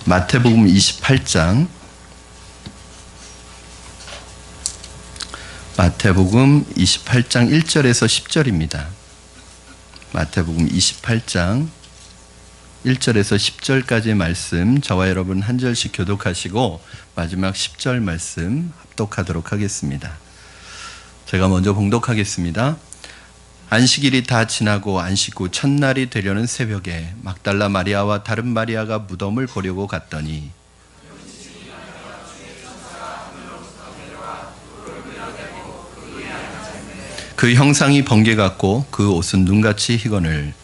마태복음 28장 마태복음 28장 1절에서 10절입니다. 마태복음 28장 1절에서 10절까지의 말씀 저와 여러분 한 절씩 교독하시고 마지막 10절 말씀 합독하도록 하겠습니다. 제가 먼저 봉독하겠습니다. 안식일이 다 지나고 안식 후 첫날이 되려는 새벽에 막달라 마리아와 다른 마리아가 무덤을 보려고 갔더니 그 형상이 번개 같고 그 옷은 눈같이 희거늘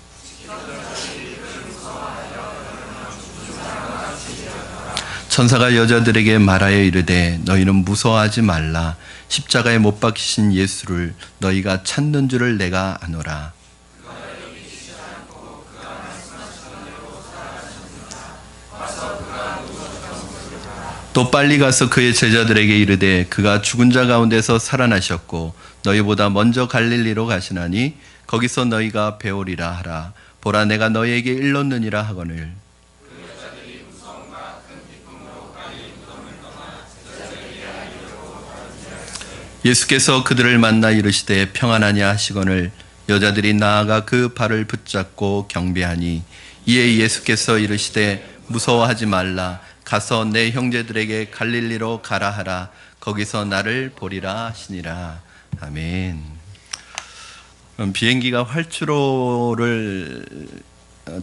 천사가 여자들에게 말하여 이르되 너희는 무서워하지 말라. 십자가에 못 박히신 예수를 너희가 찾는 줄을 내가 아노라. 또 빨리 가서 그의 제자들에게 이르되 그가 죽은 자 가운데서 살아나셨고 너희보다 먼저 갈릴리로 가시나니 거기서 너희가 배우리라 하라. 보라 내가 너희에게 일렀느니라 하거늘 예수께서 그들을 만나 이르시되 평안하냐 하시거늘 여자들이 나아가 그 발을 붙잡고 경배하니 이에 예수께서 이르시되 무서워하지 말라. 가서 내 형제들에게 갈릴리로 가라 하라. 거기서 나를 보리라 하시니라. 아멘. 비행기가 활주로를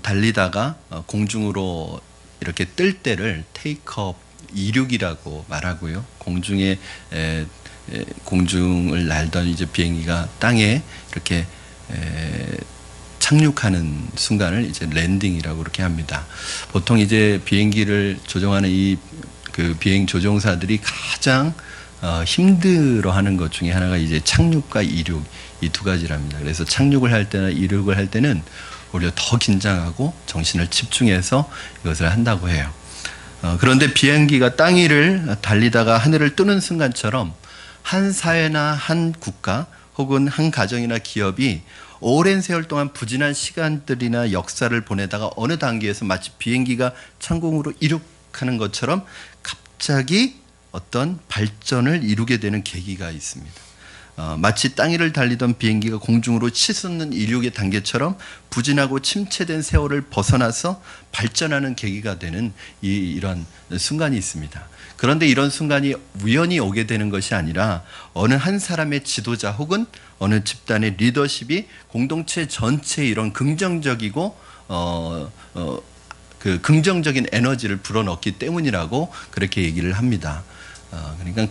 달리다가 공중으로 이렇게 뜰 때를 테이크업 이륙이라고 말하고요. 공중을 날던 이제 비행기가 땅에 이렇게 착륙하는 순간을 이제 랜딩이라고 그렇게 합니다. 보통 이제 비행기를 조종하는 그 비행 조종사들이 가장 힘들어하는 것 중에 하나가 이제 착륙과 이륙 이 두 가지랍니다. 그래서 착륙을 할 때나 이륙을 할 때는 오히려 더 긴장하고 정신을 집중해서 이것을 한다고 해요. 그런데 비행기가 땅 위를 달리다가 하늘을 뜨는 순간처럼 한 사회나 한 국가 혹은 한 가정이나 기업이 오랜 세월 동안 부진한 시간들이나 역사를 보내다가 어느 단계에서 마치 비행기가 창공으로 이륙하는 것처럼 갑자기 어떤 발전을 이루게 되는 계기가 있습니다. 마치 땅 위를 달리던 비행기가 공중으로 치솟는 이륙의 단계처럼 부진하고 침체된 세월을 벗어나서 발전하는 계기가 되는 이런 순간이 있습니다. 그런데 이런 순간이 우연히 오게 되는 것이 아니라 어느 한 사람의 지도자 혹은 어느 집단의 리더십이 공동체 전체에 이런 긍정적이고 그 긍정적인 에너지를 불어넣기 때문이라고 그렇게 얘기를 합니다. 그러니까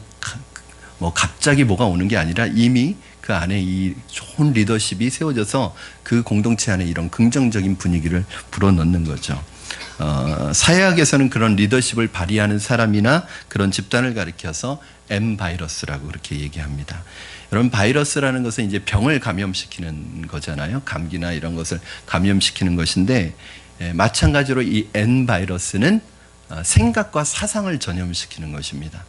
뭐 갑자기 뭐가 오는 게 아니라 이미 그 안에 이 좋은 리더십이 세워져서 그 공동체 안에 이런 긍정적인 분위기를 불어넣는 거죠. 사회학에서는 그런 리더십을 발휘하는 사람이나 그런 집단을 가리켜서 M 바이러스라고 그렇게 얘기합니다. 여러분 바이러스라는 것은 이제 병을 감염시키는 거잖아요. 감기나 이런 것을 감염시키는 것인데 마찬가지로 이 N 바이러스는 생각과 사상을 전염시키는 것입니다.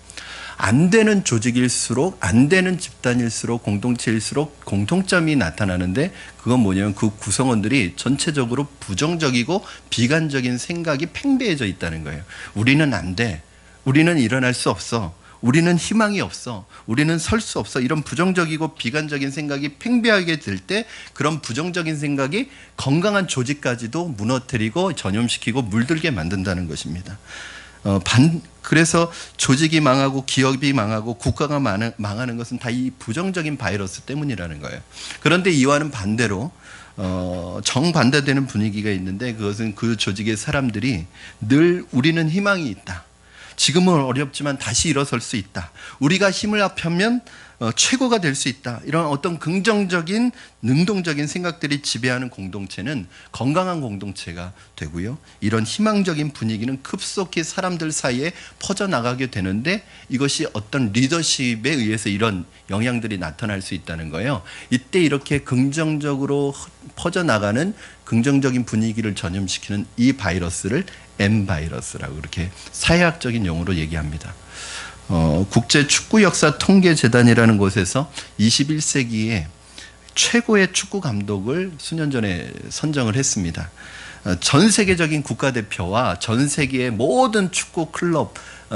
안 되는 조직일수록 안 되는 집단일수록 공동체일수록 공통점이 나타나는데 그건 뭐냐면 그 구성원들이 전체적으로 부정적이고 비관적인 생각이 팽배해져 있다는 거예요. 우리는 안 돼. 우리는 일어날 수 없어. 우리는 희망이 없어. 우리는 설 수 없어. 이런 부정적이고 비관적인 생각이 팽배하게 될 때 그런 부정적인 생각이 건강한 조직까지도 무너뜨리고 전염시키고 물들게 만든다는 것입니다. 그래서 조직이 망하고 기업이 망하고 국가가 망하는 것은 다 이 부정적인 바이러스 때문이라는 거예요. 그런데 이와는 반대로 정반대되는 분위기가 있는데 그것은 그 조직의 사람들이 늘 우리는 희망이 있다. 지금은 어렵지만 다시 일어설 수 있다. 우리가 힘을 합하면 최고가 될 수 있다. 이런 어떤 긍정적인 능동적인 생각들이 지배하는 공동체는 건강한 공동체가 되고요. 이런 희망적인 분위기는 급속히 사람들 사이에 퍼져나가게 되는데 이것이 어떤 리더십에 의해서 이런 영향들이 나타날 수 있다는 거예요. 이때 이렇게 긍정적으로 퍼져나가는 긍정적인 분위기를 전염시키는 이 바이러스를 M 바이러스라고 이렇게 사회학적인 용어로 얘기합니다. 국제축구역사통계재단이라는 곳에서 21세기에 최고의 축구 감독을 수년 전에 선정을 했습니다. 전 세계적인 국가대표와 전 세계의 모든 축구 클럽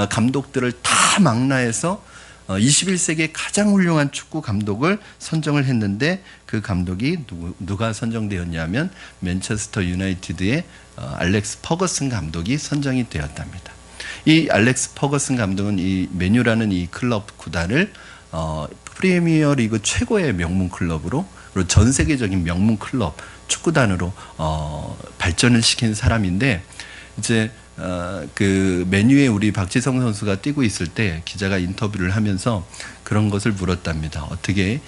감독들을 다 망라해서 21세기의 가장 훌륭한 축구 감독을 선정을 했는데 그 감독이 누가 선정되었냐면 맨체스터 유나이티드의 알렉스 퍼거슨 감독이 선정이 되었답니다. 이 알렉스 퍼거슨 감독은 이 맨유라는 이 클럽 구단을 프리미어 리그 최고의 명문 클럽으로 그리고 전 세계적인 명문 클럽 축구단으로 발전을 시킨 사람인데 이제 그 맨유에 우리 박지성 선수가 뛰고 있을 때 기자가 인터뷰를 하면서 그런 것을 물었답니다. 어떻게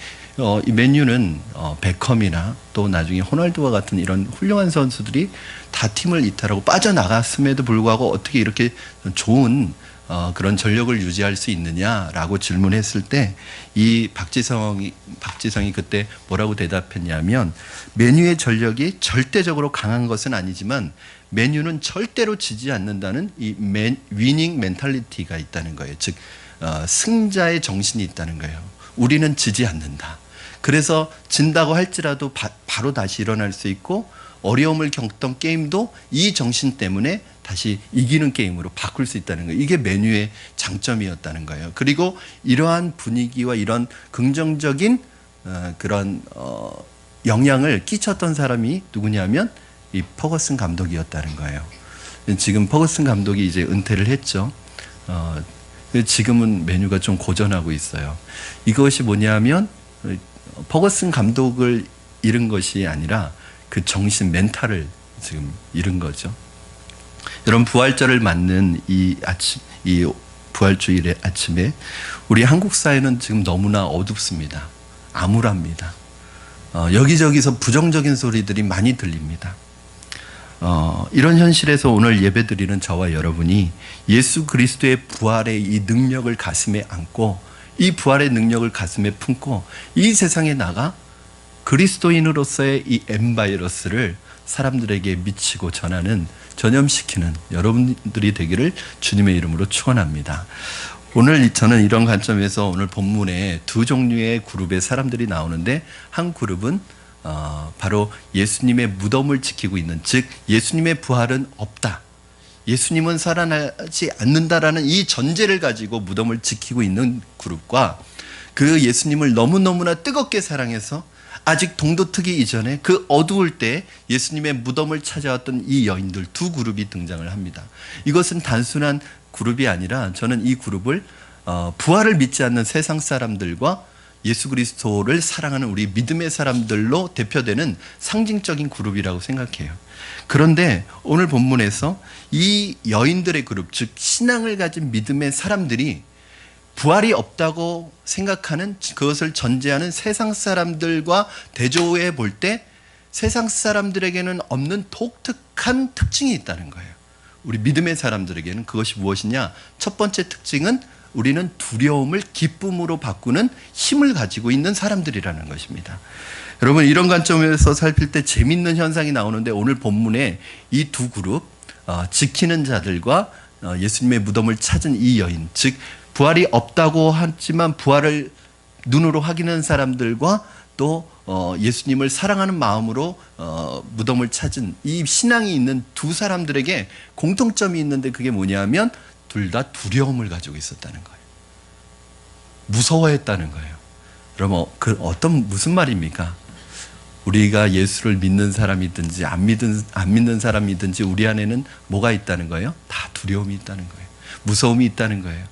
이 맨유는 베컴이나 또 나중에 호날두와 같은 이런 훌륭한 선수들이 다 팀을 이탈하고 빠져나갔음에도 불구하고 어떻게 이렇게 좋은 그런 전력을 유지할 수 있느냐라고 질문했을 때 이 박지성이 그때 뭐라고 대답했냐면 맨유의 전력이 절대적으로 강한 것은 아니지만 맨유는 절대로 지지 않는다는 이 위닝 멘탈리티가 있다는 거예요. 즉 승자의 정신이 있다는 거예요. 우리는 지지 않는다. 그래서 진다고 할지라도 바로 다시 일어날 수 있고 어려움을 겪던 게임도 이 정신 때문에 다시 이기는 게임으로 바꿀 수 있다는 거예요. 이게 맨유의 장점이었다는 거예요. 그리고 이러한 분위기와 이런 긍정적인 그런 영향을 끼쳤던 사람이 누구냐면 이 퍼거슨 감독이었다는 거예요. 지금 퍼거슨 감독이 이제 은퇴를 했죠. 지금은 맨유가 좀 고전하고 있어요. 이것이 뭐냐면 퍼거슨 감독을 잃은 것이 아니라 그 정신 멘탈을 지금 잃은 거죠. 여러분 부활절을 맞는 이 부활주일의 아침에 우리 한국 사회는 지금 너무나 어둡습니다. 암울합니다. 여기저기서 부정적인 소리들이 많이 들립니다. 이런 현실에서 오늘 예배드리는 저와 여러분이 예수 그리스도의 부활의 이 능력을 가슴에 안고 이 부활의 능력을 가슴에 품고 이 세상에 나가 그리스도인으로서의 이 M바이러스를 사람들에게 미치고 전염시키는 여러분들이 되기를 주님의 이름으로 축원합니다. 오늘 저는 이런 관점에서 오늘 본문에 두 종류의 그룹의 사람들이 나오는데 한 그룹은 바로 예수님의 무덤을 지키고 있는, 즉 예수님의 부활은 없다, 예수님은 살아나지 않는다라는 이 전제를 가지고 무덤을 지키고 있는 그룹과 그 예수님을 너무너무나 뜨겁게 사랑해서 아직 동도 트기 이전에 그 어두울 때 예수님의 무덤을 찾아왔던 이 여인들 두 그룹이 등장을 합니다. 이것은 단순한 그룹이 아니라 저는 이 그룹을 부활을 믿지 않는 세상 사람들과 예수 그리스도를 사랑하는 우리 믿음의 사람들로 대표되는 상징적인 그룹이라고 생각해요. 그런데 오늘 본문에서 이 여인들의 그룹, 즉 신앙을 가진 믿음의 사람들이 부활이 없다고 생각하는, 그것을 전제하는 세상 사람들과 대조해 볼 때 세상 사람들에게는 없는 독특한 특징이 있다는 거예요. 우리 믿음의 사람들에게는 그것이 무엇이냐? 첫 번째 특징은 우리는 두려움을 기쁨으로 바꾸는 힘을 가지고 있는 사람들이라는 것입니다. 여러분 이런 관점에서 살필 때 재밌는 현상이 나오는데 오늘 본문에 이 두 그룹, 지키는 자들과 예수님의 무덤을 찾은 이 여인, 즉 부활이 없다고 하지만 부활을 눈으로 확인하는 사람들과 또 예수님을 사랑하는 마음으로 무덤을 찾은 이 신앙이 있는 두 사람들에게 공통점이 있는데 그게 뭐냐면 둘 다 두려움을 가지고 있었다는 거예요. 무서워했다는 거예요. 그럼 무슨 말입니까? 우리가 예수를 믿는 사람이든지 안 믿는 사람이든지 우리 안에는 뭐가 있다는 거예요? 다 두려움이 있다는 거예요. 무서움이 있다는 거예요.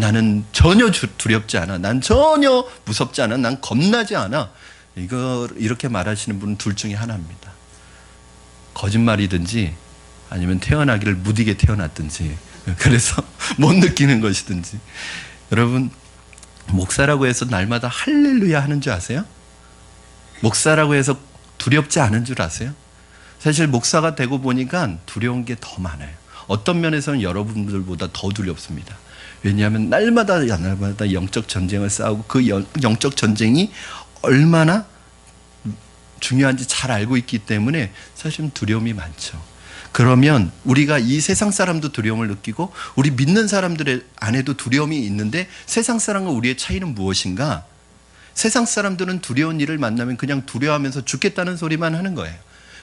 나는 전혀 두렵지 않아. 난 전혀 무섭지 않아. 난 겁나지 않아. 이렇게 말하시는 분은 둘 중에 하나입니다. 거짓말이든지 아니면 태어나기를 무디게 태어났든지 그래서 못 느끼는 것이든지. 여러분 목사라고 해서 날마다 할렐루야 하는 줄 아세요? 목사라고 해서 두렵지 않은 줄 아세요? 사실 목사가 되고 보니까 두려운 게 더 많아요. 어떤 면에서는 여러분들보다 더 두렵습니다. 왜냐하면 날마다 영적 전쟁을 싸우고 그 영적 전쟁이 얼마나 중요한지 잘 알고 있기 때문에 사실은 두려움이 많죠. 그러면 우리가 이 세상 사람도 두려움을 느끼고 우리 믿는 사람들의 안에도 두려움이 있는데 세상 사람과 우리의 차이는 무엇인가? 세상 사람들은 두려운 일을 만나면 그냥 두려워하면서 죽겠다는 소리만 하는 거예요.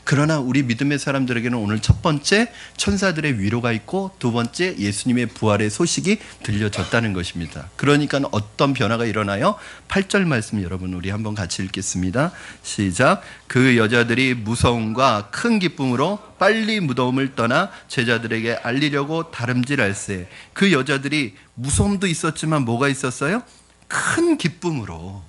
그러나 우리 믿음의 사람들에게는 오늘 첫 번째 천사들의 위로가 있고 두 번째 예수님의 부활의 소식이 들려졌다는 것입니다. 그러니까 어떤 변화가 일어나요? 8절 말씀 여러분 우리 한번 같이 읽겠습니다. 시작. 그 여자들이 무서움과 큰 기쁨으로 빨리 무덤을 떠나 제자들에게 알리려고 다름질할세. 그 여자들이 무서움도 있었지만 뭐가 있었어요? 큰 기쁨으로.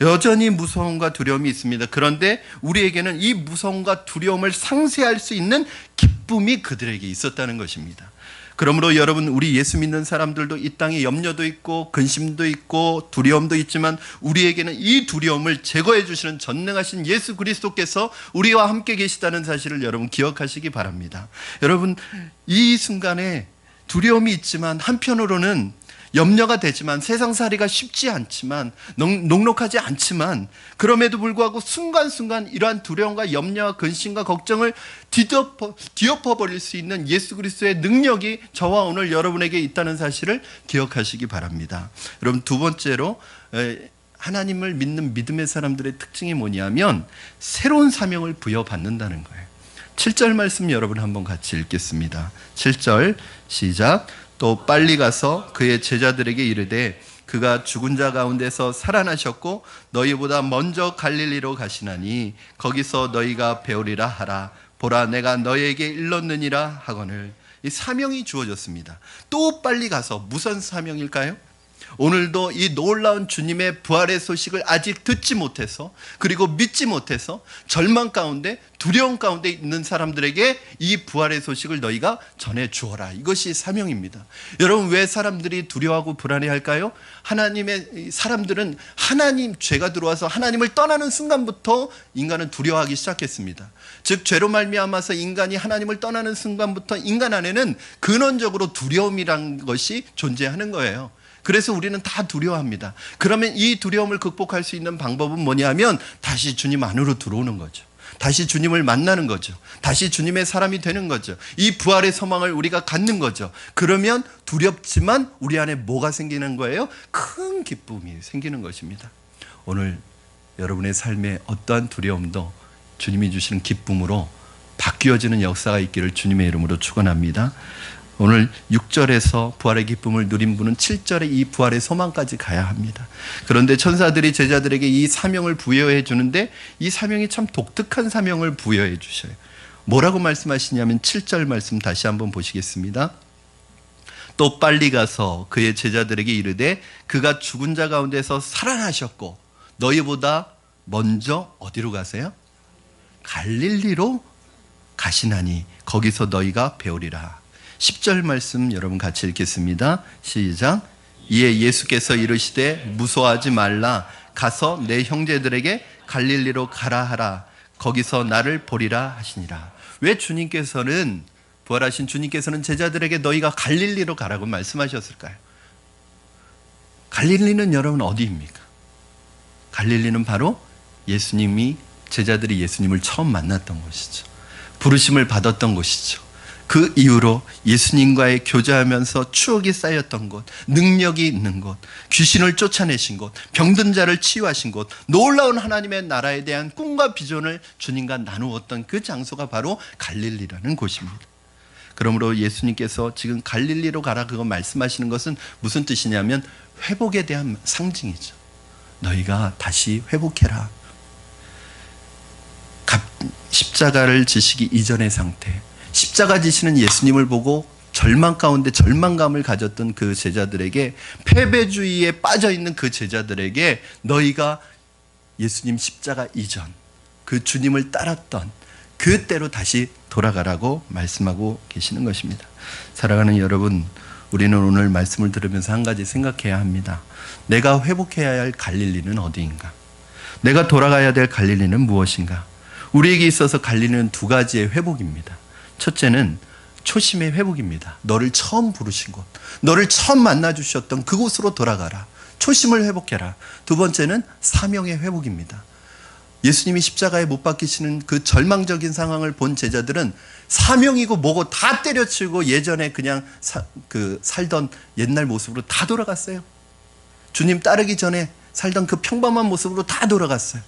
여전히 무서움과 두려움이 있습니다. 그런데 우리에게는 이 무서움과 두려움을 상쇄할 수 있는 기쁨이 그들에게 있었다는 것입니다. 그러므로 여러분 우리 예수 믿는 사람들도 이 땅에 염려도 있고 근심도 있고 두려움도 있지만 우리에게는 이 두려움을 제거해 주시는 전능하신 예수 그리스도께서 우리와 함께 계시다는 사실을 여러분 기억하시기 바랍니다. 여러분 이 순간에 두려움이 있지만 한편으로는 염려가 되지만 세상살이가 쉽지 않지만 녹록하지 않지만 그럼에도 불구하고 순간순간 이러한 두려움과 염려와 근심과 걱정을 뒤엎어버릴 수 있는 예수 그리스도의 능력이 저와 오늘 여러분에게 있다는 사실을 기억하시기 바랍니다. 여러분 두 번째로 하나님을 믿는 믿음의 사람들의 특징이 뭐냐면 새로운 사명을 부여받는다는 거예요. 7절 말씀 여러분 한번 같이 읽겠습니다. 7절 시작. 또 빨리 가서 그의 제자들에게 이르되 그가 죽은 자 가운데서 살아나셨고 너희보다 먼저 갈릴리로 가시나니 거기서 너희가 배우리라 하라. 보라 내가 너희에게 일렀느니라 하거늘. 이 사명이 주어졌습니다. 또 빨리 가서 무슨 사명일까요? 오늘도 이 놀라운 주님의 부활의 소식을 아직 듣지 못해서 그리고 믿지 못해서 절망 가운데 두려움 가운데 있는 사람들에게 이 부활의 소식을 너희가 전해 주어라. 이것이 사명입니다. 여러분 왜 사람들이 두려워하고 불안해할까요? 하나님의 사람들은 하나님 죄가 들어와서 하나님을 떠나는 순간부터 인간은 두려워하기 시작했습니다. 즉 죄로 말미암아서 인간이 하나님을 떠나는 순간부터 인간 안에는 근원적으로 두려움이란 것이 존재하는 거예요. 그래서 우리는 다 두려워합니다. 그러면 이 두려움을 극복할 수 있는 방법은 뭐냐면 다시 주님 안으로 들어오는 거죠. 다시 주님을 만나는 거죠. 다시 주님의 사람이 되는 거죠. 이 부활의 소망을 우리가 갖는 거죠. 그러면 두렵지만 우리 안에 뭐가 생기는 거예요? 큰 기쁨이 생기는 것입니다. 오늘 여러분의 삶에 어떠한 두려움도 주님이 주시는 기쁨으로 바뀌어지는 역사가 있기를 주님의 이름으로 축원합니다. 오늘 6절에서 부활의 기쁨을 누린 분은 7절에 이 부활의 소망까지 가야 합니다. 그런데 천사들이 제자들에게 이 사명을 부여해 주는데 이 사명이 참 독특한 사명을 부여해 주셔요. 뭐라고 말씀하시냐면 7절 말씀 다시 한번 보시겠습니다. 또 빨리 가서 그의 제자들에게 이르되 그가 죽은 자 가운데서 살아나셨고 너희보다 먼저 어디로 가세요? 갈릴리로 가시나니 거기서 너희가 배우리라. 10절 말씀 여러분 같이 읽겠습니다. 시작. 이에 예수께서 이르시되 무서워하지 말라. 가서 내 형제들에게 갈릴리로 가라 하라. 거기서 나를 보리라 하시니라. 왜 주님께서는 부활하신 주님께서는 제자들에게 너희가 갈릴리로 가라고 말씀하셨을까요? 갈릴리는 여러분 어디입니까? 갈릴리는 바로 예수님이 제자들이 예수님을 처음 만났던 곳이죠. 부르심을 받았던 곳이죠. 그 이후로 예수님과의 교제하면서 추억이 쌓였던 곳, 능력이 있는 곳, 귀신을 쫓아내신 곳, 병든 자를 치유하신 곳, 놀라운 하나님의 나라에 대한 꿈과 비전을 주님과 나누었던 그 장소가 바로 갈릴리라는 곳입니다. 그러므로 예수님께서 지금 갈릴리로 가라 그거 말씀하시는 것은 무슨 뜻이냐면 회복에 대한 상징이죠. 너희가 다시 회복해라. 십자가를 지시기 이전의 상태, 십자가 지시는 예수님을 보고 절망 가운데 절망감을 가졌던 그 제자들에게, 패배주의에 빠져있는 그 제자들에게 너희가 예수님 십자가 이전 그 주님을 따랐던 그때로 다시 돌아가라고 말씀하고 계시는 것입니다. 사랑하는 여러분, 우리는 오늘 말씀을 들으면서 한 가지 생각해야 합니다. 내가 회복해야 할 갈릴리는 어디인가? 내가 돌아가야 될 갈릴리는 무엇인가? 우리에게 있어서 갈릴리는 두 가지의 회복입니다. 첫째는 초심의 회복입니다. 너를 처음 부르신 곳, 너를 처음 만나주셨던 그곳으로 돌아가라. 초심을 회복해라. 두 번째는 사명의 회복입니다. 예수님이 십자가에 못 박히시는 그 절망적인 상황을 본 제자들은 사명이고 뭐고 다 때려치우고 예전에 그냥 살던 옛날 모습으로 다 돌아갔어요. 주님 따르기 전에 살던 그 평범한 모습으로 다 돌아갔어요.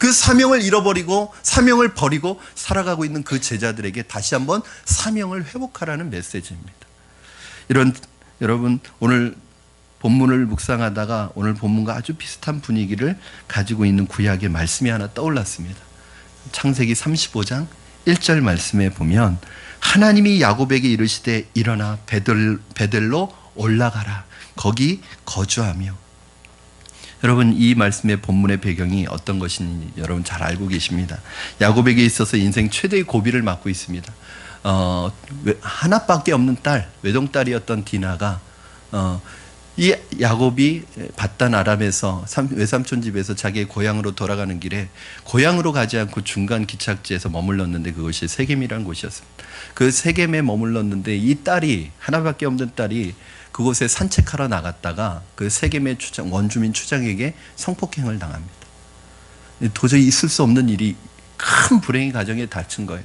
그 사명을 잃어버리고 사명을 버리고 살아가고 있는 그 제자들에게 다시 한번 사명을 회복하라는 메시지입니다. 여러분 오늘 본문을 묵상하다가 오늘 본문과 아주 비슷한 분위기를 가지고 있는 구약의 말씀이 하나 떠올랐습니다. 창세기 35장 1절 말씀에 보면 하나님이 야곱에게 이르시되 일어나 베델로 올라가라. 거기 거주하며. 여러분 이 말씀의 본문의 배경이 어떤 것인지 여러분 잘 알고 계십니다. 야곱에게 있어서 인생 최대의 고비를 맞고 있습니다. 하나밖에 없는 딸, 외동딸이었던 디나가 이 야곱이 밧단 아람에서 외삼촌 집에서 자기의 고향으로 돌아가는 길에 고향으로 가지 않고 중간 기착지에서 머물렀는데 그것이 세겜이라는 곳이었습니다. 그 세겜에 머물렀는데 이 딸이 하나밖에 없는 딸이 그곳에 산책하러 나갔다가 그 세겜의 원주민 추장에게 성폭행을 당합니다. 도저히 있을 수 없는 일이 큰 불행이 가정에 닥친 거예요.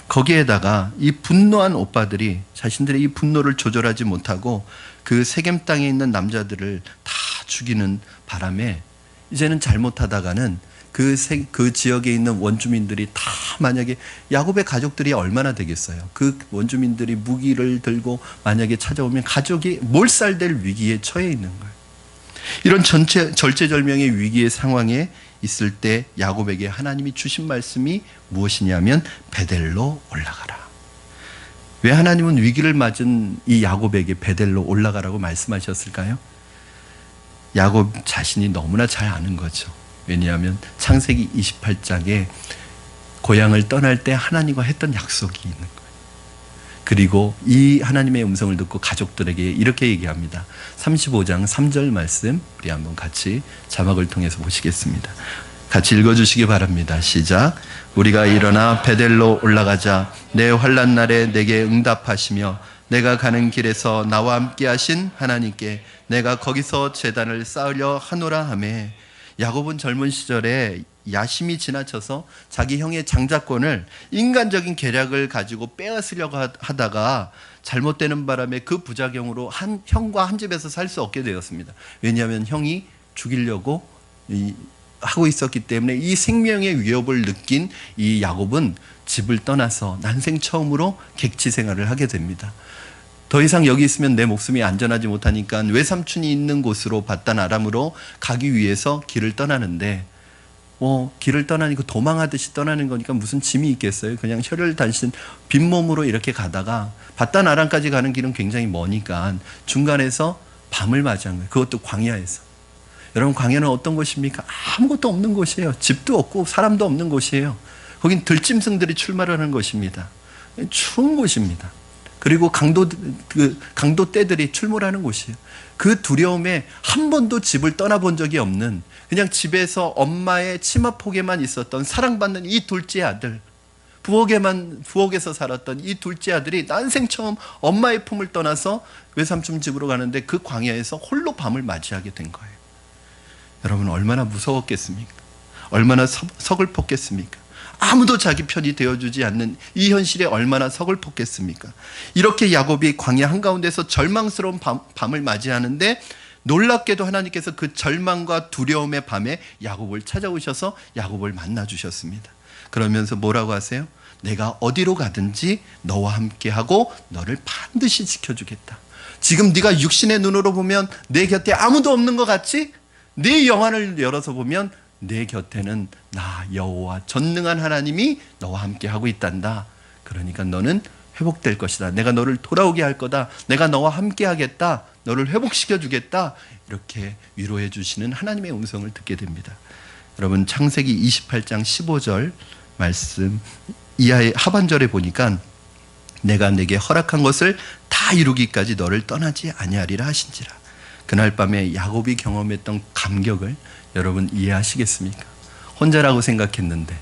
거기에다가 이 분노한 오빠들이 자신들의 이 분노를 조절하지 못하고 그 세겜 땅에 있는 남자들을 다 죽이는 바람에 이제는 잘못하다가는 그 지역에 있는 원주민들이 다 만약에 야곱의 가족들이 얼마나 되겠어요. 그 원주민들이 무기를 들고 만약에 찾아오면 가족이 몰살될 위기에 처해 있는 거예요. 이런 절체절명의 위기의 상황에 있을 때 야곱에게 하나님이 주신 말씀이 무엇이냐면 베델로 올라가라. 왜 하나님은 위기를 맞은 이 야곱에게 베델로 올라가라고 말씀하셨을까요? 야곱 자신이 너무나 잘 아는 거죠. 왜냐하면 창세기 28장에 고향을 떠날 때 하나님과 했던 약속이 있는 거예요. 그리고 이 하나님의 음성을 듣고 가족들에게 이렇게 얘기합니다. 35장 3절 말씀 우리 한번 같이 자막을 통해서 보시겠습니다. 같이 읽어주시기 바랍니다. 시작. 우리가 일어나 베델로 올라가자. 내 환난 날에 내게 응답하시며 내가 가는 길에서 나와 함께 하신 하나님께 내가 거기서 제단을 쌓으려 하노라 하매. 야곱은 젊은 시절에 야심이 지나쳐서 자기 형의 장자권을 인간적인 계략을 가지고 빼앗으려고 하다가 잘못되는 바람에 그 부작용으로 형과 한 집에서 살 수 없게 되었습니다. 왜냐하면 형이 죽이려고 하고 있었기 때문에 이 생명의 위협을 느낀 이 야곱은 집을 떠나서 난생 처음으로 객치 생활을 하게 됩니다. 더 이상 여기 있으면 내 목숨이 안전하지 못하니까 외삼촌이 있는 곳으로 밧단 아람으로 가기 위해서 길을 떠나는데 길을 떠나니까 도망하듯이 떠나는 거니까 무슨 짐이 있겠어요. 그냥 혈혈단신 빈몸으로 이렇게 가다가 밧단 아람까지 가는 길은 굉장히 머니까 중간에서 밤을 맞이한 거예요. 그것도 광야에서. 여러분 광야는 어떤 곳입니까? 아무것도 없는 곳이에요. 집도 없고 사람도 없는 곳이에요. 거긴 들짐승들이 출마하는 곳입니다. 추운 곳입니다. 그리고 강도 떼들이 출몰하는 곳이에요. 그 두려움에 한 번도 집을 떠나본 적이 없는 그냥 집에서 엄마의 치마폭에만 있었던 사랑받는 이 둘째 아들, 부엌에서 살았던 이 둘째 아들이 난생 처음 엄마의 품을 떠나서 외삼촌 집으로 가는데 그 광야에서 홀로 밤을 맞이하게 된 거예요. 여러분 얼마나 무서웠겠습니까? 얼마나 서글펐겠습니까? 아무도 자기 편이 되어주지 않는 이 현실에 얼마나 서글펐겠습니까? 이렇게 야곱이 광야 한가운데서 절망스러운 밤을 맞이하는데 놀랍게도 하나님께서 그 절망과 두려움의 밤에 야곱을 찾아오셔서 야곱을 만나주셨습니다. 그러면서 뭐라고 하세요? 내가 어디로 가든지 너와 함께하고 너를 반드시 지켜주겠다. 지금 네가 육신의 눈으로 보면 내 곁에 아무도 없는 것 같지? 네 영안을 열어서 보면 내 곁에는 나 여호와 전능한 하나님이 너와 함께 하고 있단다. 그러니까 너는 회복될 것이다. 내가 너를 돌아오게 할 거다. 내가 너와 함께 하겠다. 너를 회복시켜 주겠다. 이렇게 위로해 주시는 하나님의 음성을 듣게 됩니다. 여러분 창세기 28장 15절 말씀 이하의 하반절에 보니까 내가 내게 허락한 것을 다 이루기까지 너를 떠나지 아니하리라 하신지라. 그날 밤에 야곱이 경험했던 감격을 여러분 이해하시겠습니까? 혼자라고 생각했는데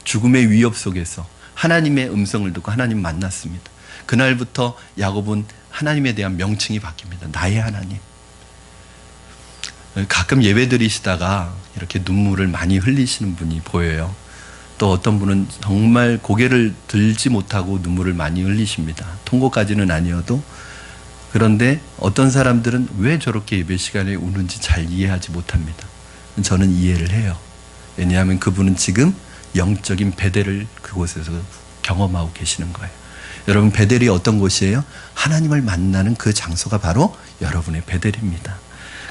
죽음의 위협 속에서 하나님의 음성을 듣고 하나님 만났습니다. 그날부터 야곱은 하나님에 대한 명칭이 바뀝니다. 나의 하나님. 가끔 예배 드리시다가 이렇게 눈물을 많이 흘리시는 분이 보여요. 또 어떤 분은 정말 고개를 들지 못하고 눈물을 많이 흘리십니다. 통곡까지는 아니어도. 그런데 어떤 사람들은 왜 저렇게 예배 시간에 우는지 잘 이해하지 못합니다. 저는 이해를 해요. 왜냐하면 그분은 지금 영적인 베델을 그곳에서 경험하고 계시는 거예요. 여러분, 베델이 어떤 곳이에요? 하나님을 만나는 그 장소가 바로 여러분의 베델입니다.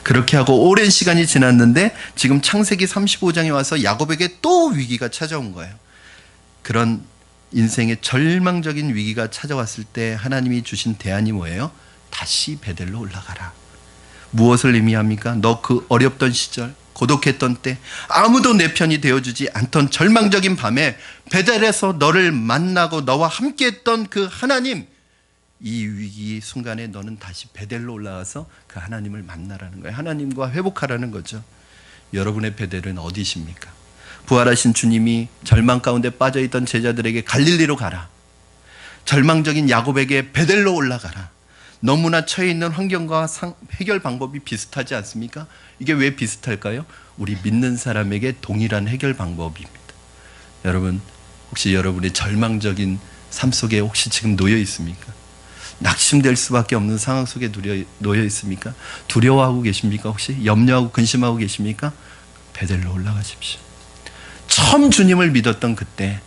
그렇게 하고 오랜 시간이 지났는데 지금 창세기 35장에 와서 야곱에게 또 위기가 찾아온 거예요. 그런 인생의 절망적인 위기가 찾아왔을 때 하나님이 주신 대안이 뭐예요? 다시 베델로 올라가라. 무엇을 의미합니까? 너 그 어렵던 시절, 고독했던 때, 아무도 내 편이 되어주지 않던 절망적인 밤에 베델에서 너를 만나고 너와 함께했던 그 하나님, 이 위기 순간에 너는 다시 베델로 올라가서 그 하나님을 만나라는 거예요. 하나님과 회복하라는 거죠. 여러분의 베델은 어디십니까? 부활하신 주님이 절망 가운데 빠져있던 제자들에게 갈릴리로 가라. 절망적인 야곱에게 베델로 올라가라. 너무나 처해 있는 환경과 해결 방법이 비슷하지 않습니까? 이게 왜 비슷할까요? 우리 믿는 사람에게 동일한 해결 방법입니다. 여러분, 혹시 여러분의 절망적인 삶 속에 혹시 지금 놓여 있습니까? 낙심될 수밖에 없는 상황 속에 놓여 있습니까? 두려워하고 계십니까? 혹시 염려하고 근심하고 계십니까? 베델로 올라가십시오. 처음 주님을 믿었던 그때,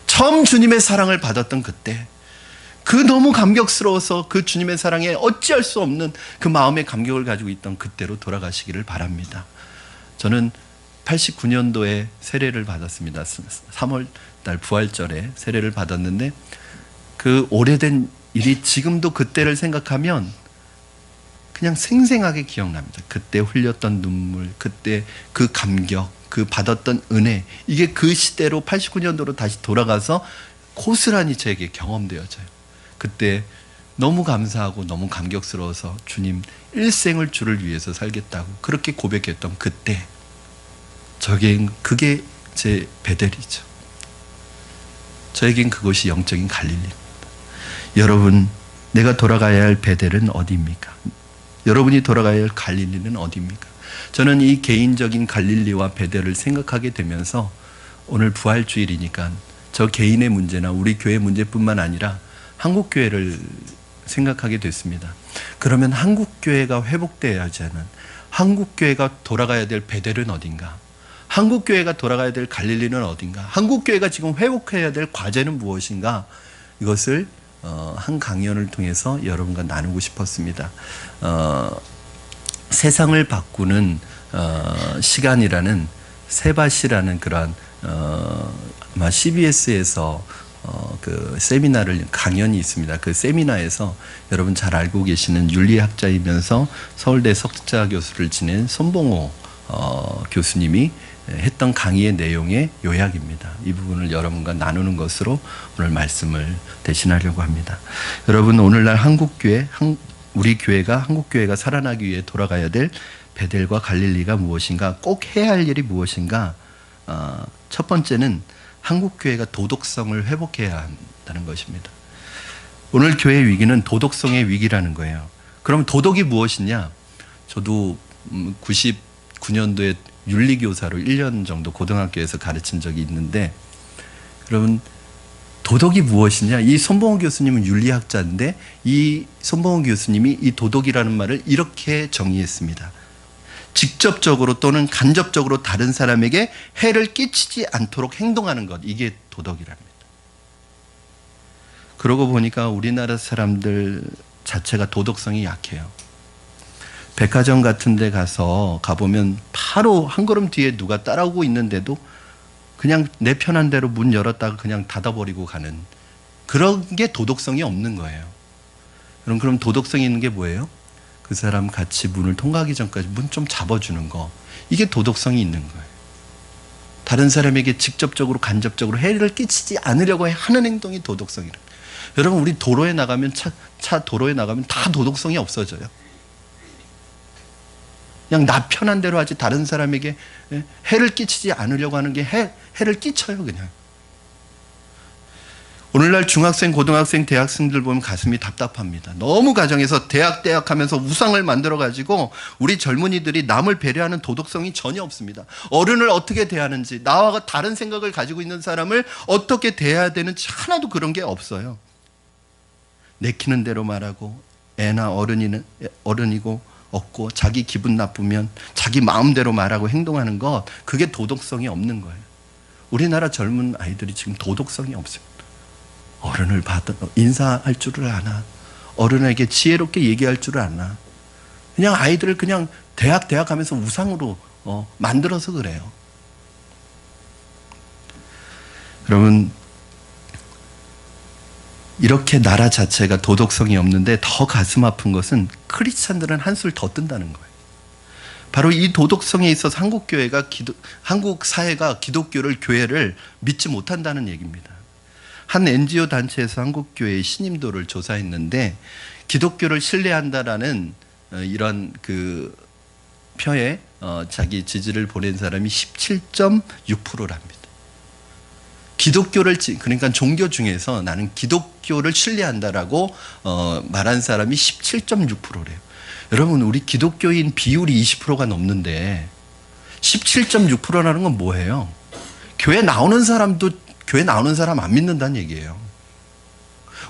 처음 주님의 사랑을 받았던 그때, 그 너무 감격스러워서 그 주님의 사랑에 어찌할 수 없는 그 마음의 감격을 가지고 있던 그때로 돌아가시기를 바랍니다. 저는 89년도에 세례를 받았습니다. 3월 달 부활절에 세례를 받았는데 그 오래된 일이 지금도 그때를 생각하면 그냥 생생하게 기억납니다. 그때 흘렸던 눈물, 그때 그 감격, 그 받았던 은혜, 이게 그 시대로 89년도로 다시 돌아가서 고스란히 저에게 경험되어져요. 그때 너무 감사하고 너무 감격스러워서 주님, 일생을 주를 위해서 살겠다고 그렇게 고백했던 그때, 저에겐 그게 제 베델이죠. 저에겐 그것이 영적인 갈릴리입니다. 여러분, 내가 돌아가야 할 베델은 어디입니까? 여러분이 돌아가야 할 갈릴리는 어디입니까? 저는 이 개인적인 갈릴리와 베델을 생각하게 되면서 오늘 부활주일이니까 저 개인의 문제나 우리 교회 문제뿐만 아니라 한국교회를 생각하게 됐습니다. 그러면 한국교회가 회복되어야지 하는, 한국교회가 돌아가야 될 베델은 어딘가? 한국교회가 돌아가야 될 갈릴리는 어딘가? 한국교회가 지금 회복해야 될 과제는 무엇인가? 이것을 한 강연을 통해서 여러분과 나누고 싶었습니다. 세상을 바꾸는 시간이라는 세바시라는 그런 아마 CBS에서 그 세미나를 강연이 있습니다. 그 세미나에서 여러분 잘 알고 계시는 윤리학자이면서 서울대 석자 교수를 지낸 손봉호 교수님이 했던 강의의 내용의 요약입니다. 이 부분을 여러분과 나누는 것으로 오늘 말씀을 대신하려고 합니다. 여러분, 오늘날 한국교회, 우리 교회가, 한국교회가 살아나기 위해 돌아가야 될 베델과 갈릴리가 무엇인가, 꼭 해야 할 일이 무엇인가? 첫 번째는 한국교회가 도덕성을 회복해야 한다는 것입니다. 오늘 교회의 위기는 도덕성의 위기라는 거예요. 그럼 도덕이 무엇이냐? 저도 99년도에 윤리교사로 1년 정도 고등학교에서 가르친 적이 있는데, 여러분, 도덕이 무엇이냐? 이 손봉호 교수님은 윤리학자인데 이 손봉호 교수님이 이 도덕이라는 말을 이렇게 정의했습니다. 직접적으로 또는 간접적으로 다른 사람에게 해를 끼치지 않도록 행동하는 것, 이게 도덕이랍니다. 그러고 보니까 우리나라 사람들 자체가 도덕성이 약해요. 백화점 같은 데 가보면 바로 한 걸음 뒤에 누가 따라오고 있는데도 그냥 내 편한 대로 문 열었다가 그냥 닫아버리고 가는, 그런 게 도덕성이 없는 거예요. 그럼 도덕성이 있는 게 뭐예요? 그 사람 같이 문을 통과하기 전까지 문 좀 잡아주는 거, 이게 도덕성이 있는 거예요. 다른 사람에게 직접적으로 간접적으로 해를 끼치지 않으려고 하는 행동이 도덕성이라. 여러분, 우리 도로에 나가면 차 도로에 나가면 다 도덕성이 없어져요. 그냥 나 편한 대로 하지 다른 사람에게 해를 끼치지 않으려고 하는 게 해를 끼쳐요, 그냥. 오늘날 중학생, 고등학생, 대학생들 보면 가슴이 답답합니다. 너무 가정에서 대학 하면서 우상을 만들어가지고 우리 젊은이들이 남을 배려하는 도덕성이 전혀 없습니다. 어른을 어떻게 대하는지, 나와 다른 생각을 가지고 있는 사람을 어떻게 대해야 되는지 하나도 그런 게 없어요. 내키는 대로 말하고, 애나 어른이고 없고 자기 기분 나쁘면 자기 마음대로 말하고 행동하는 것, 그게 도덕성이 없는 거예요. 우리나라 젊은 아이들이 지금 도덕성이 없습니다. 어른을 받아 인사할 줄을 아나, 어른에게 지혜롭게 얘기할 줄을 아나. 그냥 아이들을 그냥 대학 하면서 우상으로 만들어서 그래요. 여러분, 이렇게 나라 자체가 도덕성이 없는데 더 가슴 아픈 것은 크리스찬들은 한술 더 뜬다는 거예요. 바로 이 도덕성에 있어서 한국 사회가 교회를 믿지 못한다는 얘기입니다. 한 NGO 단체에서 한국교회의 신임도를 조사했는데 기독교를 신뢰한다라는 이런 그 표에 자기 지지를 보낸 사람이 17.6%랍니다. 그러니까 종교 중에서 나는 기독교를 신뢰한다라고 말한 사람이 17.6%래요. 여러분, 우리 기독교인 비율이 20%가 넘는데 17.6%라는 건 뭐예요? 교회 나오는 사람 안 믿는다는 얘기예요.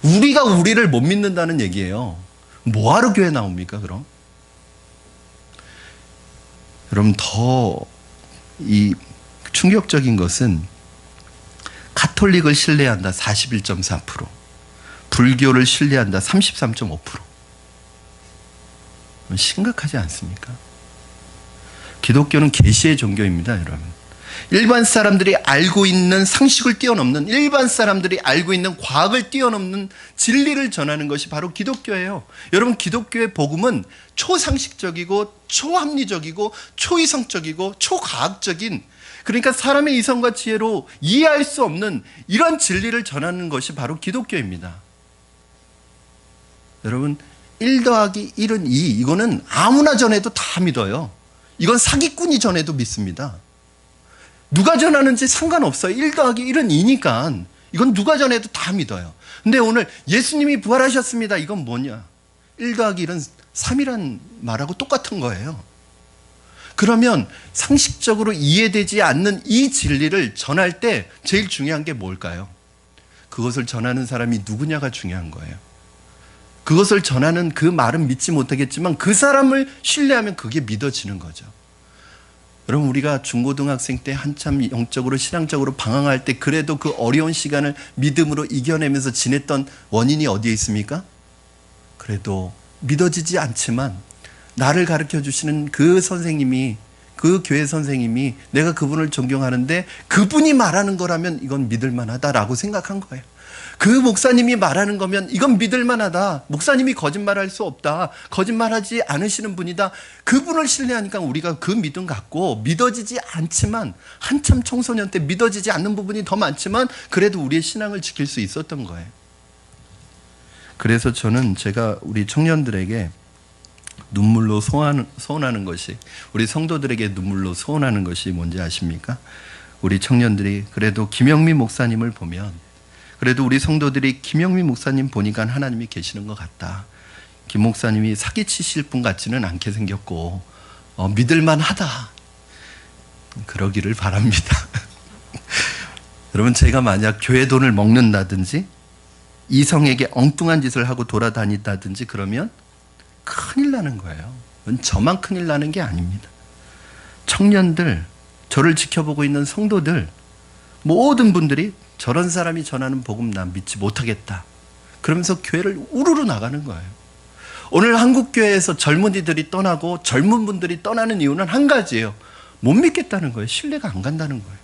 우리가 우리를 못 믿는다는 얘기예요. 뭐하러 교회 나옵니까, 그럼? 여러분, 더 이 충격적인 것은 가톨릭을 신뢰한다 41.4%, 불교를 신뢰한다 33.5%. 심각하지 않습니까? 기독교는 계시의 종교입니다, 여러분. 일반 사람들이 알고 있는 상식을 뛰어넘는, 일반 사람들이 알고 있는 과학을 뛰어넘는 진리를 전하는 것이 바로 기독교예요. 여러분, 기독교의 복음은 초상식적이고 초합리적이고 초이성적이고 초과학적인, 그러니까 사람의 이성과 지혜로 이해할 수 없는 이런 진리를 전하는 것이 바로 기독교입니다. 여러분, 1 더하기 1은 2, 이거는 아무나 전해도 다 믿어요. 이건 사기꾼이 전해도 믿습니다. 누가 전하는지 상관없어요. 1 더하기 1은 2니까 이건 누가 전해도 다 믿어요. 근데 오늘 예수님이 부활하셨습니다. 이건 뭐냐? 1 더하기 1은 3이란 말하고 똑같은 거예요. 그러면 상식적으로 이해되지 않는 이 진리를 전할 때 제일 중요한 게 뭘까요? 그것을 전하는 사람이 누구냐가 중요한 거예요. 그것을 전하는 그 말은 믿지 못하겠지만 그 사람을 신뢰하면 그게 믿어지는 거죠. 여러분, 우리가 중고등학생 때 한참 영적으로 신앙적으로 방황할 때 그래도 그 어려운 시간을 믿음으로 이겨내면서 지냈던 원인이 어디에 있습니까? 그래도 믿어지지 않지만 나를 가르쳐 주시는 그 선생님이, 그 교회 선생님이, 내가 그분을 존경하는데 그분이 말하는 거라면 이건 믿을 만하다라고 생각한 거예요. 그 목사님이 말하는 거면 이건 믿을 만하다. 목사님이 거짓말할 수 없다. 거짓말하지 않으시는 분이다. 그분을 신뢰하니까 우리가 그 믿음 갖고 믿어지지 않지만, 한참 청소년 때 믿어지지 않는 부분이 더 많지만 그래도 우리의 신앙을 지킬 수 있었던 거예요. 그래서 제가 우리 청년들에게 눈물로 소원하는 것이, 우리 성도들에게 눈물로 소원하는 것이 뭔지 아십니까? 우리 청년들이 그래도 김영민 목사님을 보면, 그래도 우리 성도들이 김영민 목사님 보니까 하나님이 계시는 것 같다. 김 목사님이 사기치실 분 같지는 않게 생겼고 믿을만 하다. 그러기를 바랍니다. 여러분, 제가 만약 교회 돈을 먹는다든지 이성에게 엉뚱한 짓을 하고 돌아다닌다든지 그러면 큰일 나는 거예요. 저만 큰일 나는 게 아닙니다. 청년들, 저를 지켜보고 있는 성도들, 모든 분들이 저런 사람이 전하는 복음 난 믿지 못하겠다. 그러면서 교회를 우르르 나가는 거예요. 오늘 한국교회에서 젊은이들이 떠나고 젊은 분들이 떠나는 이유는 한 가지예요. 못 믿겠다는 거예요. 신뢰가 안 간다는 거예요.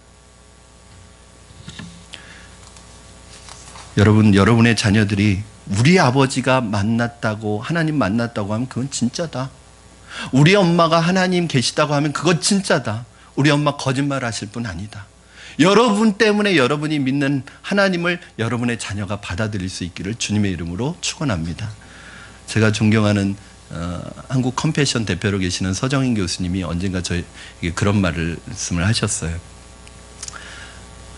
여러분의 자녀들이 우리 아버지가 만났다고, 하나님 만났다고 하면 그건 진짜다. 우리 엄마가 하나님 계시다고 하면 그건 진짜다. 우리 엄마 거짓말 하실 분 아니다. 여러분 때문에 여러분이 믿는 하나님을 여러분의 자녀가 받아들일 수 있기를 주님의 이름으로 축원합니다. 제가 존경하는 한국 컴패션 대표로 계시는 서정인 교수님이 언젠가 저에게 그런 말씀을 하셨어요.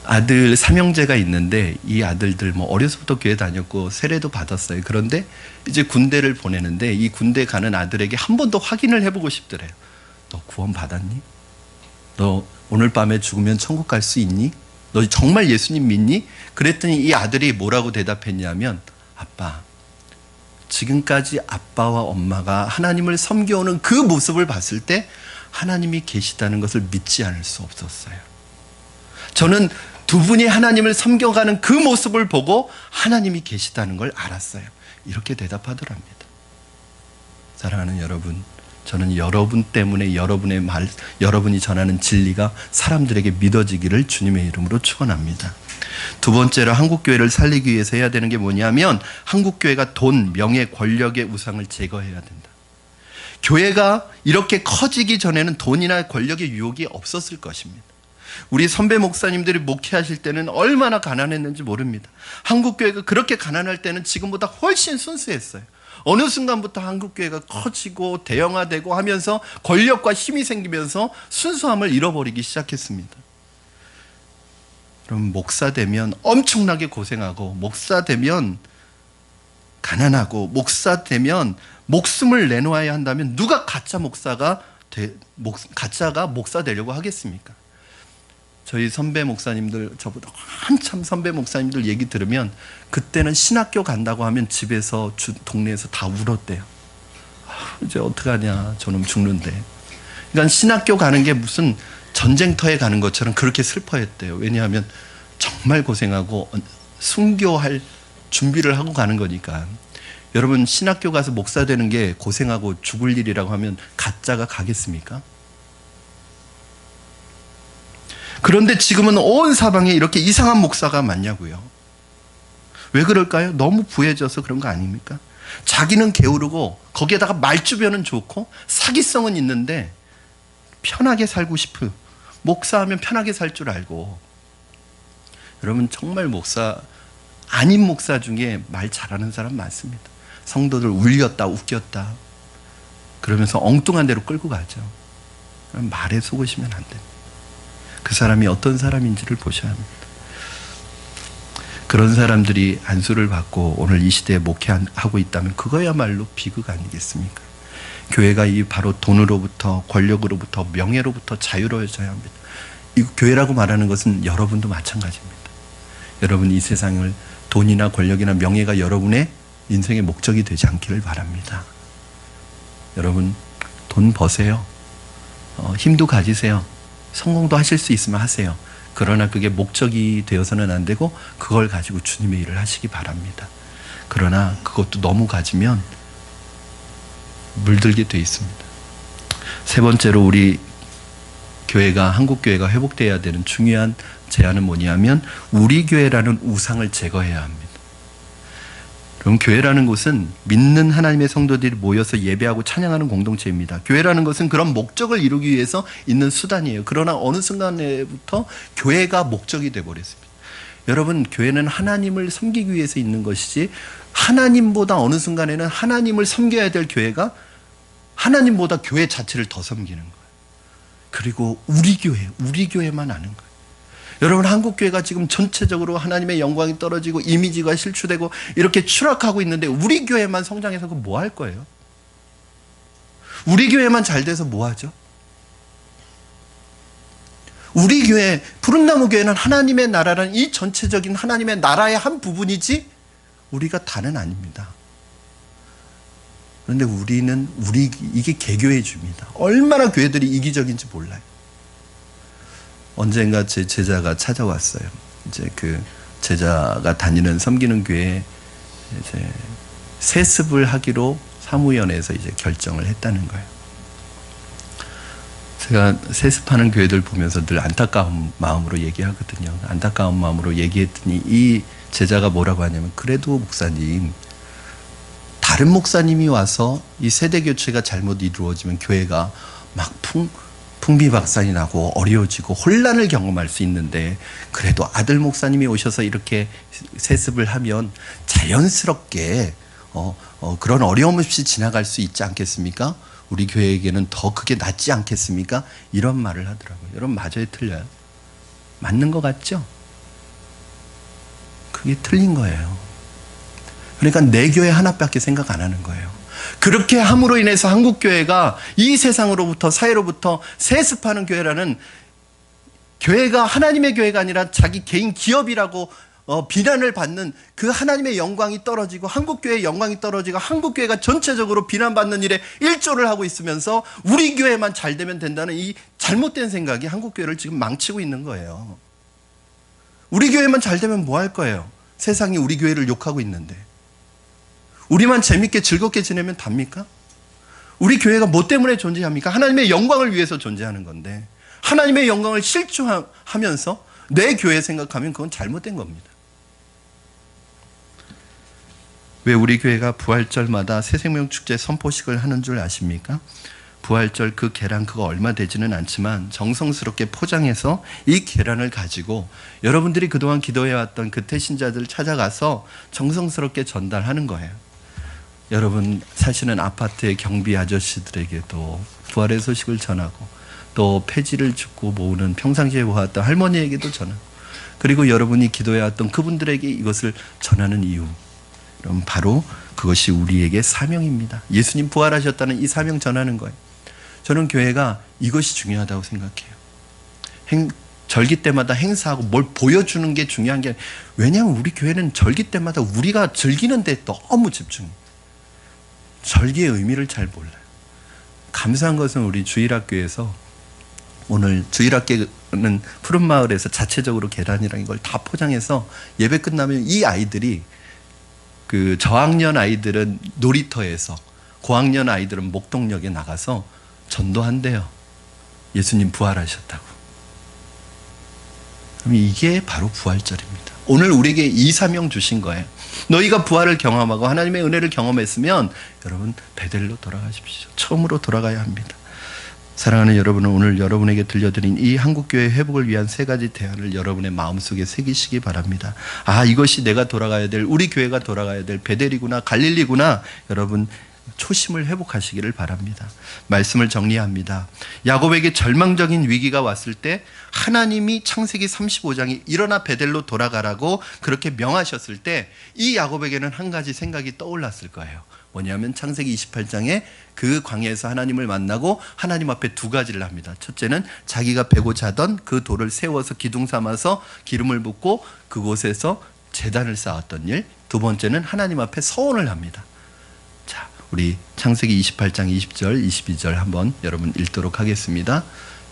아들 삼형제가 있는데 이 아들들 어려서부터 교회 다녔고 세례도 받았어요. 그런데 이제 군대를 보내는데 이 군대 가는 아들에게 한 번 더 확인을 해보고 싶더래요. 너 구원 받았니? 너 오늘 밤에 죽으면 천국 갈 수 있니? 너 정말 예수님 믿니? 그랬더니 이 아들이 뭐라고 대답했냐면, 아빠, 지금까지 아빠와 엄마가 하나님을 섬겨오는 그 모습을 봤을 때 하나님이 계시다는 것을 믿지 않을 수 없었어요. 저는 두 분이 하나님을 섬겨가는 그 모습을 보고 하나님이 계시다는 걸 알았어요. 이렇게 대답하더랍니다. 사랑하는 여러분, 저는 여러분 때문에 여러분이 전하는 진리가 사람들에게 믿어지기를 주님의 이름으로 축원합니다. 두 번째로 한국교회를 살리기 위해서 해야 되는 게 뭐냐면 한국교회가 돈, 명예, 권력의 우상을 제거해야 된다. 교회가 이렇게 커지기 전에는 돈이나 권력의 유혹이 없었을 것입니다. 우리 선배 목사님들이 목회하실 때는 얼마나 가난했는지 모릅니다. 한국교회가 그렇게 가난할 때는 지금보다 훨씬 순수했어요. 어느 순간부터 한국교회가 커지고 대형화되고 하면서 권력과 힘이 생기면서 순수함을 잃어버리기 시작했습니다. 그럼 목사 되면 엄청나게 고생하고, 목사 되면 가난하고, 목사 되면 목숨을 내놓아야 한다면 누가 가짜가 목사 되려고 하겠습니까? 저희 선배 목사님들, 저보다 한참 선배 목사님들 얘기 들으면 그때는 신학교 간다고 하면 집에서 동네에서 다 울었대요. 이제 어떡하냐, 저놈 죽는데. 그러니까 신학교 가는 게 무슨 전쟁터에 가는 것처럼 그렇게 슬퍼했대요. 왜냐하면 정말 고생하고 순교할 준비를 하고 가는 거니까. 여러분, 신학교 가서 목사 되는 게 고생하고 죽을 일이라고 하면 가짜가 가겠습니까? 그런데 지금은 온 사방에 이렇게 이상한 목사가 많냐고요. 왜 그럴까요? 너무 부해져서 그런 거 아닙니까? 자기는 게으르고 거기에다가 말주변은 좋고 사기성은 있는데 편하게 살고 싶은, 목사하면 편하게 살 줄 알고. 여러분, 정말 아닌 목사 중에 말 잘하는 사람 많습니다. 성도들 울렸다 웃겼다 그러면서 엉뚱한 데로 끌고 가죠. 말에 속으시면 안 됩니다. 그 사람이 어떤 사람인지를 보셔야 합니다. 그런 사람들이 안수를 받고 오늘 이 시대에 목회하고 있다면 그거야말로 비극 아니겠습니까? 교회가 이 바로 돈으로부터, 권력으로부터, 명예로부터 자유로워져야 합니다. 이 교회라고 말하는 것은 여러분도 마찬가지입니다. 여러분, 이 세상을 돈이나 권력이나 명예가 여러분의 인생의 목적이 되지 않기를 바랍니다. 여러분, 돈 버세요. 힘도 가지세요. 성공도 하실 수 있으면 하세요. 그러나 그게 목적이 되어서는 안 되고 그걸 가지고 주님의 일을 하시기 바랍니다. 그러나 그것도 너무 가지면 물들게 돼 있습니다. 세 번째로 우리 교회가, 한국교회가 회복되어야 되는 중요한 제안은 뭐냐면 우리 교회라는 우상을 제거해야 합니다. 그럼 교회라는 곳은 믿는 하나님의 성도들이 모여서 예배하고 찬양하는 공동체입니다. 교회라는 것은 그런 목적을 이루기 위해서 있는 수단이에요. 그러나 어느 순간부터 교회가 목적이 되어버렸습니다. 여러분, 교회는 하나님을 섬기기 위해서 있는 것이지 하나님보다 어느 순간에는 하나님을 섬겨야 될 교회가 하나님보다 교회 자체를 더 섬기는 거예요. 그리고 우리 교회만 아는 거예요. 여러분, 한국교회가 지금 전체적으로 하나님의 영광이 떨어지고 이미지가 실추되고 이렇게 추락하고 있는데 우리 교회만 성장해서 그거 뭐 할 거예요? 우리 교회만 잘 돼서 뭐 하죠? 우리 교회, 푸른나무 교회는 하나님의 나라라는 이 전체적인 하나님의 나라의 한 부분이지 우리가 다는 아닙니다. 그런데 이게 개교의 주입니다. 얼마나 교회들이 이기적인지 몰라요. 언젠가 제 제자가 찾아왔어요. 이제 그 제자가 다니는 섬기는 교회에 이제 세습을 하기로 사무위원회에서 이제 결정을 했다는 거예요. 제가 세습하는 교회들 보면서 늘 안타까운 마음으로 얘기하거든요. 안타까운 마음으로 얘기했더니 이 제자가 뭐라고 하냐면, 그래도 목사님, 다른 목사님이 와서 이 세대 교체가 잘못 이루어지면 교회가 막 풍비박산이 나고 어려워지고 혼란을 경험할 수 있는데, 그래도 아들 목사님이 오셔서 이렇게 세습을 하면 자연스럽게 그런 어려움 없이 지나갈 수 있지 않겠습니까? 우리 교회에게는 더 그게 낫지 않겠습니까? 이런 말을 하더라고요. 여러분, 맞아요, 틀려요? 맞는 것 같죠? 그게 틀린 거예요. 그러니까 내 교회 하나밖에 생각 안 하는 거예요. 그렇게 함으로 인해서 한국교회가 이 세상으로부터, 사회로부터 세습하는 교회라는, 교회가 하나님의 교회가 아니라 자기 개인 기업이라고 비난을 받는 그 하나님의 영광이 떨어지고 한국교회의 영광이 떨어지고 한국교회가 전체적으로 비난받는 일에 일조를 하고 있으면서 우리 교회만 잘 되면 된다는 이 잘못된 생각이 한국교회를 지금 망치고 있는 거예요. 우리 교회만 잘 되면 뭐 할 거예요? 세상이 우리 교회를 욕하고 있는데. 우리만 재밌게 즐겁게 지내면 답니까? 우리 교회가 뭐 때문에 존재합니까? 하나님의 영광을 위해서 존재하는 건데 하나님의 영광을 실추하면서 내 교회 생각하면 그건 잘못된 겁니다. 왜 우리 교회가 부활절마다 새생명축제 선포식을 하는 줄 아십니까? 부활절 그 계란 그거 얼마 되지는 않지만 정성스럽게 포장해서 이 계란을 가지고 여러분들이 그동안 기도해왔던 그 태신자들 찾아가서 정성스럽게 전달하는 거예요. 여러분 사시는 아파트의 경비 아저씨들에게도 부활의 소식을 전하고 또 폐지를 줍고 모으는 평상시에 보았던 할머니에게도 전하고 그리고 여러분이 기도해왔던 그분들에게 이것을 전하는 이유, 그럼 바로 그것이 우리에게 사명입니다. 예수님 부활하셨다는 이 사명 전하는 거예요. 저는 교회가 이것이 중요하다고 생각해요. 절기 때마다 행사하고 뭘 보여주는 게 중요한 게 아니라, 왜냐하면 우리 교회는 절기 때마다 우리가 즐기는 데 너무 집중해요. 절기의 의미를 잘 몰라요. 감사한 것은 우리 주일학교에서 오늘 주일학교는 푸른마을에서 자체적으로 계란이랑 이걸 다 포장해서 예배 끝나면 이 아이들이 그 저학년 아이들은 놀이터에서 고학년 아이들은 목동역에 나가서 전도한대요. 예수님 부활하셨다고. 그럼 이게 바로 부활절입니다. 오늘 우리에게 이 사명 주신 거예요. 너희가 부활을 경험하고 하나님의 은혜를 경험했으면 여러분 베델로 돌아가십시오. 처음으로 돌아가야 합니다. 사랑하는 여러분은 오늘 여러분에게 들려드린 이 한국교회 회복을 위한 세 가지 대안을 여러분의 마음속에 새기시기 바랍니다. 아, 이것이 내가 돌아가야 될, 우리 교회가 돌아가야 될 베델이구나, 갈릴리구나. 여러분 초심을 회복하시기를 바랍니다. 말씀을 정리합니다. 야곱에게 절망적인 위기가 왔을 때 하나님이 창세기 35장에 일어나 베델로 돌아가라고 그렇게 명하셨을 때 이 야곱에게는 한 가지 생각이 떠올랐을 거예요. 뭐냐면 창세기 28장에 그 광야에서 하나님을 만나고 하나님 앞에 두 가지를 합니다. 첫째는 자기가 베고 자던 그 돌을 세워서 기둥 삼아서 기름을 붓고 그곳에서 제단을 쌓았던 일. 두 번째는 하나님 앞에 서원을 합니다. 자, 우리 창세기 28장 20절 22절 한번 여러분 읽도록 하겠습니다.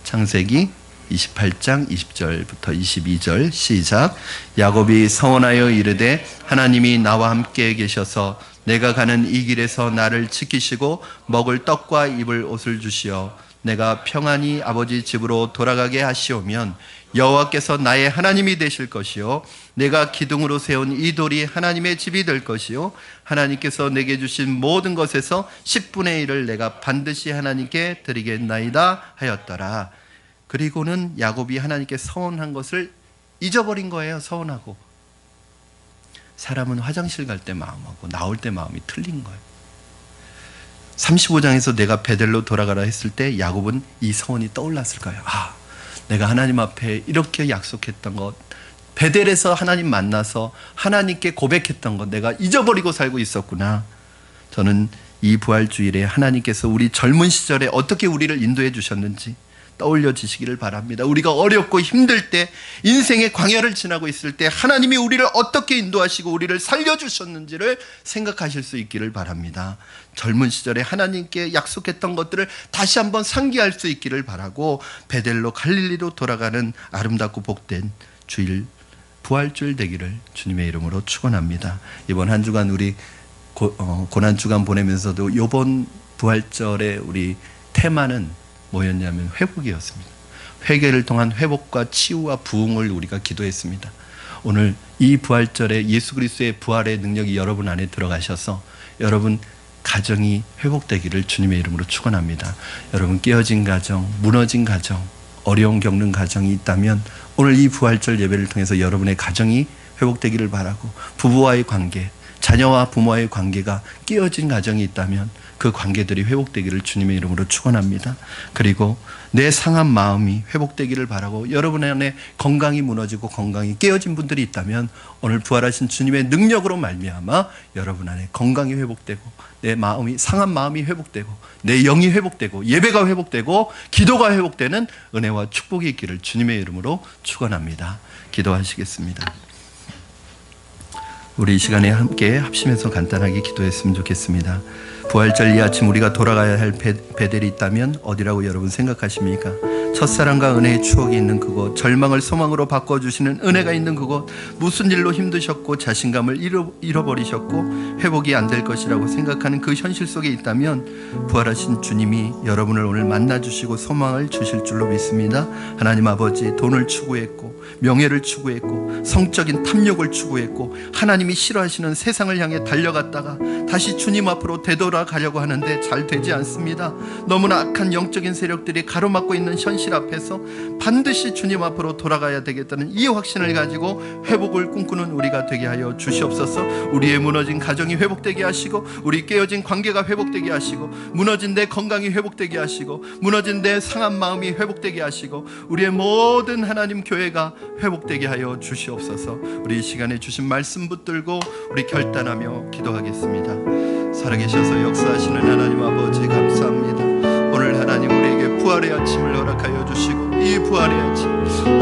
창세기 28장 20절부터 22절 시작. 야곱이 서원하여 이르되 하나님이 나와 함께 계셔서 내가 가는 이 길에서 나를 지키시고 먹을 떡과 입을 옷을 주시어 내가 평안히 아버지 집으로 돌아가게 하시오면 여호와께서 나의 하나님이 되실 것이요 내가 기둥으로 세운 이 돌이 하나님의 집이 될 것이요 하나님께서 내게 주신 모든 것에서 10분의 1을 내가 반드시 하나님께 드리겠나이다 하였더라. 그리고는 야곱이 하나님께 서원한 것을 잊어버린 거예요. 서원하고. 사람은 화장실 갈 때 마음하고 나올 때 마음이 틀린 거예요. 35장에서 내가 베델로 돌아가라 했을 때 야곱은 이 서원이 떠올랐을 거예요. 아, 내가 하나님 앞에 이렇게 약속했던 것, 베델에서 하나님 만나서 하나님께 고백했던 것 내가 잊어버리고 살고 있었구나. 저는 이 부활주일에 하나님께서 우리 젊은 시절에 어떻게 우리를 인도해 주셨는지 떠올려지시기를 바랍니다. 우리가 어렵고 힘들 때, 인생의 광야를 지나고 있을 때 하나님이 우리를 어떻게 인도하시고 우리를 살려주셨는지를 생각하실 수 있기를 바랍니다. 젊은 시절에 하나님께 약속했던 것들을 다시 한번 상기할 수 있기를 바라고 베델로 갈릴리로 돌아가는 아름답고 복된 주일, 부활주일 되기를 주님의 이름으로 축원합니다. 이번 한 주간 우리 고난주간 보내면서도 이번 부활절의 우리 테마는 뭐였냐면 회복이었습니다. 회개를 통한 회복과 치유와 부흥을 우리가 기도했습니다. 오늘 이 부활절에 예수 그리스도의 부활의 능력이 여러분 안에 들어가셔서 여러분 가정이 회복되기를 주님의 이름으로 축원합니다. 여러분 깨어진 가정, 무너진 가정, 어려움 겪는 가정이 있다면 오늘 이 부활절 예배를 통해서 여러분의 가정이 회복되기를 바라고, 부부와의 관계, 자녀와 부모와의 관계가 깨어진 가정이 있다면 그 관계들이 회복되기를 주님의 이름으로 축원합니다. 그리고 내 상한 마음이 회복되기를 바라고, 여러분 안에 건강이 무너지고 건강이 깨어진 분들이 있다면 오늘 부활하신 주님의 능력으로 말미암아 여러분 안에 건강이 회복되고 내 마음이, 상한 마음이 회복되고 내 영이 회복되고 예배가 회복되고 기도가 회복되는 은혜와 축복이 있기를 주님의 이름으로 축원합니다. 기도하시겠습니다. 우리 이 시간에 함께 합심해서 간단하게 기도했으면 좋겠습니다. 부활절 이 아침 우리가 돌아가야 할 베델이 있다면 어디라고 여러분 생각하십니까? 첫사랑과 은혜의 추억이 있는 그곳, 절망을 소망으로 바꿔주시는 은혜가 있는 그곳, 무슨 일로 힘드셨고 자신감을 잃어버리셨고 회복이 안 될 것이라고 생각하는 그 현실 속에 있다면 부활하신 주님이 여러분을 오늘 만나주시고 소망을 주실 줄로 믿습니다. 하나님 아버지, 돈을 추구했고 명예를 추구했고 성적인 탐욕을 추구했고 하나님이 싫어하시는 세상을 향해 달려갔다가 다시 주님 앞으로 되돌아가려고 하는데 잘 되지 않습니다. 너무나 악한 영적인 세력들이 가로막고 있는 현실 앞에서 반드시 주님 앞으로 돌아가야 되겠다는 이 확신을 가지고 회복을 꿈꾸는 우리가 되게 하여 주시옵소서. 우리의 무너진 가정이 회복되게 하시고 우리 깨어진 관계가 회복되게 하시고 무너진 내 건강이 회복되게 하시고 무너진 내 상한 마음이 회복되게 하시고 우리의 모든 하나님 교회가 회복되게 하여 주시옵소서. 우리 이 시간에 주신 말씀 붙들고 우리 결단하며 기도하겠습니다. 살아계셔서 역사하시는 하나님 아버지 감사합니다. 오늘 하나님 우리에게 부활의 아침을 허락하여 주시고 이 부활의 아침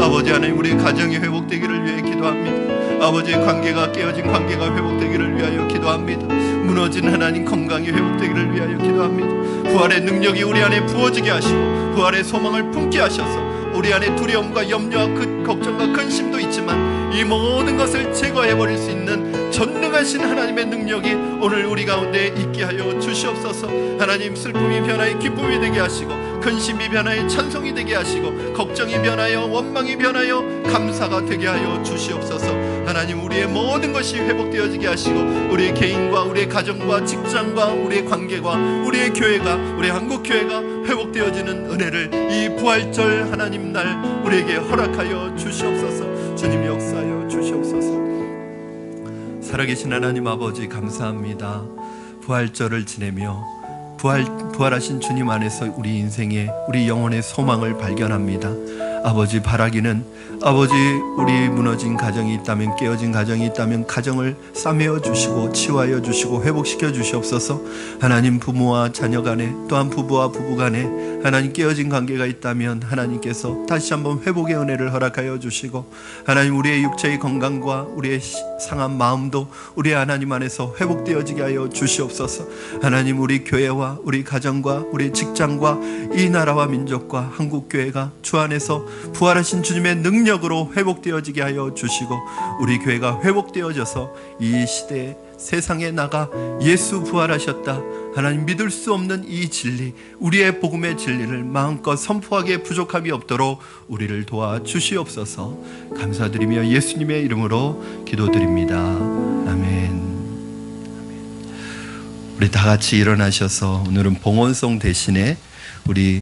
아버지 하나님 우리 가정이 회복되기를 위해 기도합니다. 아버지의 관계가 깨어진 관계가 회복되기를 위하여 기도합니다. 무너진 하나님 건강이 회복되기를 위하여 기도합니다. 부활의 능력이 우리 안에 부어지게 하시고 부활의 소망을 품게 하셔서 우리 안에 두려움과 염려와 걱정과 근심도 있지만 이 모든 것을 제거해버릴 수 있는 전능하신 하나님의 능력이 오늘 우리 가운데 있게 하여 주시옵소서. 하나님 슬픔이 변하여 기쁨이 되게 하시고 근심이 변하여 찬송이 되게 하시고 걱정이 변하여 원망이 변하여 감사가 되게 하여 주시옵소서. 하나님 우리의 모든 것이 회복되어지게 하시고 우리의 개인과 우리의 가정과 직장과 우리의 관계가 우리의 교회가 우리의 한국교회가 회복되어지는 은혜를 이 부활절 하나님 날 우리에게 허락하여 주시옵소서. 주님 역사하여 주시옵소서. 살아계신 하나님 아버지 감사합니다. 부활절을 지내며 부활하신 주님 안에서 우리 인생의 우리 영혼의 소망을 발견합니다. 아버지 바라기는 아버지 우리 무너진 가정이 있다면 깨어진 가정이 있다면 가정을 싸매어 주시고 치유하여 주시고 회복시켜 주시옵소서. 하나님 부모와 자녀 간에 또한 부부와 부부 간에 하나님 깨어진 관계가 있다면 하나님께서 다시 한번 회복의 은혜를 허락하여 주시고 하나님 우리의 육체의 건강과 우리의 상한 마음도 우리 하나님 안에서 회복되어지게 하여 주시옵소서. 하나님 우리 교회와 우리 가정과 우리 직장과 이 나라와 민족과 한국교회가 주 안에서 부활하신 주님의 능력으로 회복되어지게 하여 주시고 우리 교회가 회복되어져서 이 시대에 세상에 나가 예수 부활하셨다 하나님 믿을 수 없는 이 진리 우리의 복음의 진리를 마음껏 선포하기에 부족함이 없도록 우리를 도와주시옵소서. 감사드리며 예수님의 이름으로 기도드립니다. 아멘. 우리 다 같이 일어나셔서 오늘은 봉헌송 대신에 우리